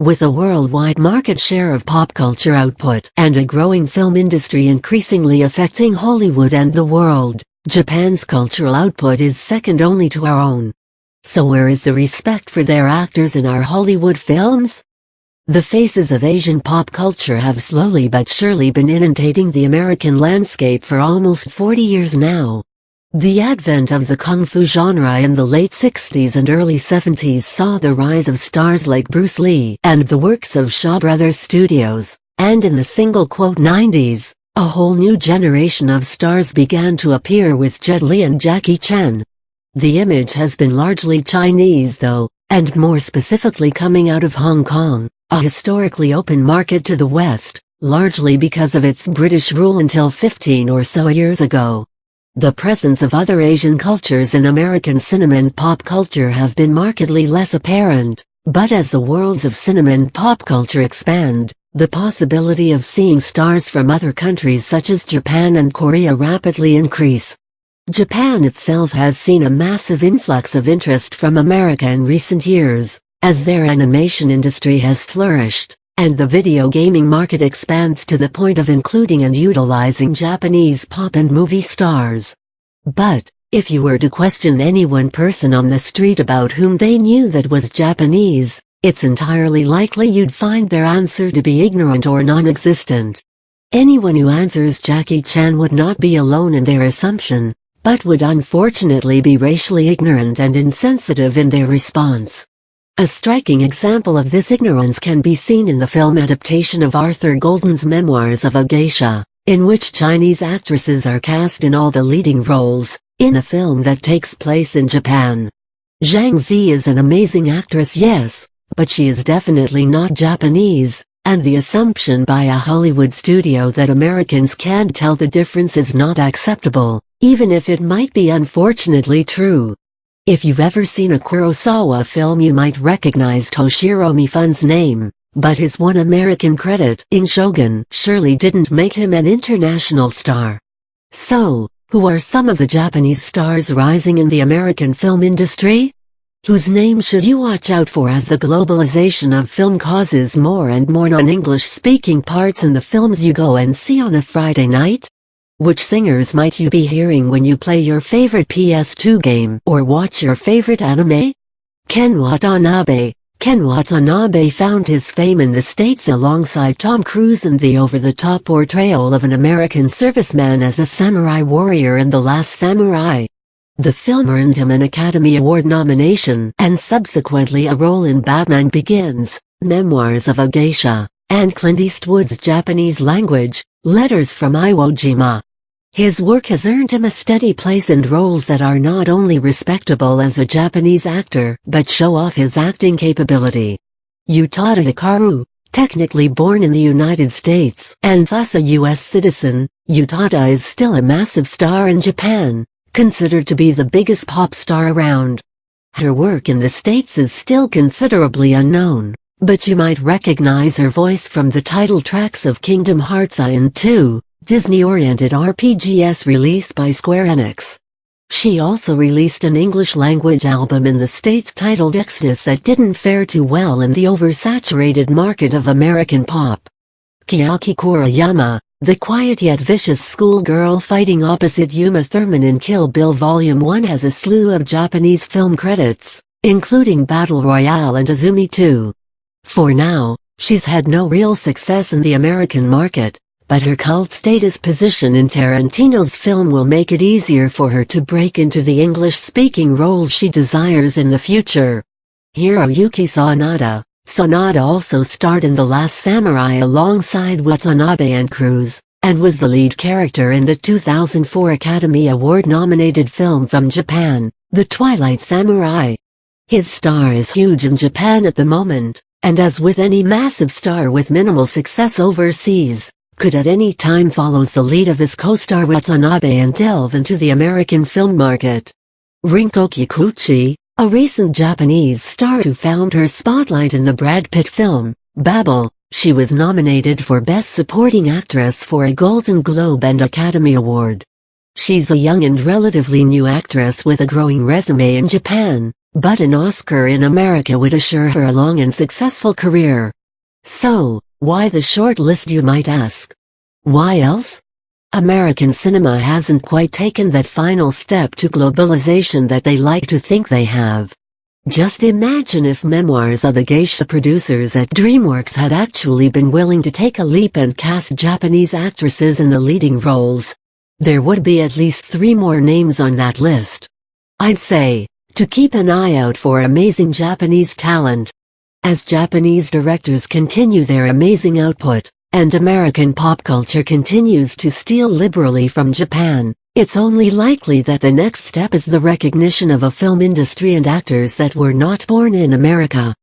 With a worldwide market share of pop culture output and a growing film industry increasingly affecting Hollywood and the world, Japan's cultural output is second only to our own. So where is the respect for their actors in our Hollywood films? The faces of Asian pop culture have slowly but surely been inundating the American landscape for almost 40 years now. The advent of the kung fu genre in the late 60s and early 70s saw the rise of stars like Bruce Lee and the works of Shaw Brothers Studios, and in the "90s, a whole new generation of stars began to appear with Jet Li and Jackie Chan. The image has been largely Chinese though, and more specifically coming out of Hong Kong, a historically open market to the West, largely because of its British rule until 15 or so years ago. The presence of other Asian cultures in American cinema and pop culture have been markedly less apparent, but as the worlds of cinema and pop culture expand, the possibility of seeing stars from other countries such as Japan and Korea rapidly increase. Japan itself has seen a massive influx of interest from America in recent years, as their animation industry has flourished, and the video gaming market expands to the point of including and utilizing Japanese pop and movie stars. But, if you were to question any one person on the street about whom they knew that was Japanese, it's entirely likely you'd find their answer to be ignorant or non-existent. Anyone who answers Jackie Chan would not be alone in their assumption, but would unfortunately be racially ignorant and insensitive in their response. A striking example of this ignorance can be seen in the film adaptation of Arthur Golden's Memoirs of a Geisha, in which Chinese actresses are cast in all the leading roles, in a film that takes place in Japan. Zhang Zi is an amazing actress, yes, but she is definitely not Japanese, and the assumption by a Hollywood studio that Americans can't tell the difference is not acceptable, even if it might be unfortunately true. If you've ever seen a Kurosawa film you might recognize Toshiro Mifune's name, but his one American credit in Shogun surely didn't make him an international star. So, who are some of the Japanese stars rising in the American film industry? Whose name should you watch out for as the globalization of film causes more and more non-English speaking parts in the films you go and see on a Friday night? Which singers might you be hearing when you play your favorite PS2 game or watch your favorite anime? Ken Watanabe. Ken Watanabe found his fame in the States alongside Tom Cruise in the over-the-top portrayal of an American serviceman as a samurai warrior in The Last Samurai. The film earned him an Academy Award nomination and subsequently a role in Batman Begins, Memoirs of a Geisha, and Clint Eastwood's Japanese language, Letters from Iwo Jima. His work has earned him a steady place in roles that are not only respectable as a Japanese actor but show off his acting capability. Utada Hikaru, technically born in the United States and thus a U.S. citizen, Utada is still a massive star in Japan, considered to be the biggest pop star around. Her work in the States is still considerably unknown, but you might recognize her voice from the title tracks of Kingdom Hearts 1 and 2, Disney-oriented RPGs released by Square Enix. She also released an English-language album in the States titled Exodus that didn't fare too well in the oversaturated market of American pop. Kiyaki Kurayama, the quiet yet vicious schoolgirl fighting opposite Uma Thurman in Kill Bill Volume 1 has a slew of Japanese film credits, including Battle Royale and Azumi 2. For now, she's had no real success in the American market, but her cult status position in Tarantino's film will make it easier for her to break into the English-speaking roles she desires in the future. Hiroyuki Sanada. Sanada also starred in The Last Samurai alongside Watanabe and Cruise, and was the lead character in the 2004 Academy Award-nominated film from Japan, The Twilight Samurai. His star is huge in Japan at the moment, and as with any massive star with minimal success overseas, could at any time follows the lead of his co-star Watanabe and delve into the American film market. Rinko Kikuchi, a recent Japanese star who found her spotlight in the Brad Pitt film, Babel, she was nominated for Best Supporting Actress for a Golden Globe and Academy Award. She's a young and relatively new actress with a growing resume in Japan, But an Oscar in America would assure her a long and successful career. So, why the short list, you might ask? Why else? American cinema hasn't quite taken that final step to globalization that they like to think they have. Just imagine if memoirs of the geisha producers at DreamWorks had actually been willing to take a leap and cast Japanese actresses in the leading roles. There would be at least 3 more names on that list. I'd say, to keep an eye out for amazing Japanese talent. As Japanese directors continue their amazing output, and American pop culture continues to steal liberally from Japan, it's only likely that the next step is the recognition of a film industry and actors that were not born in America.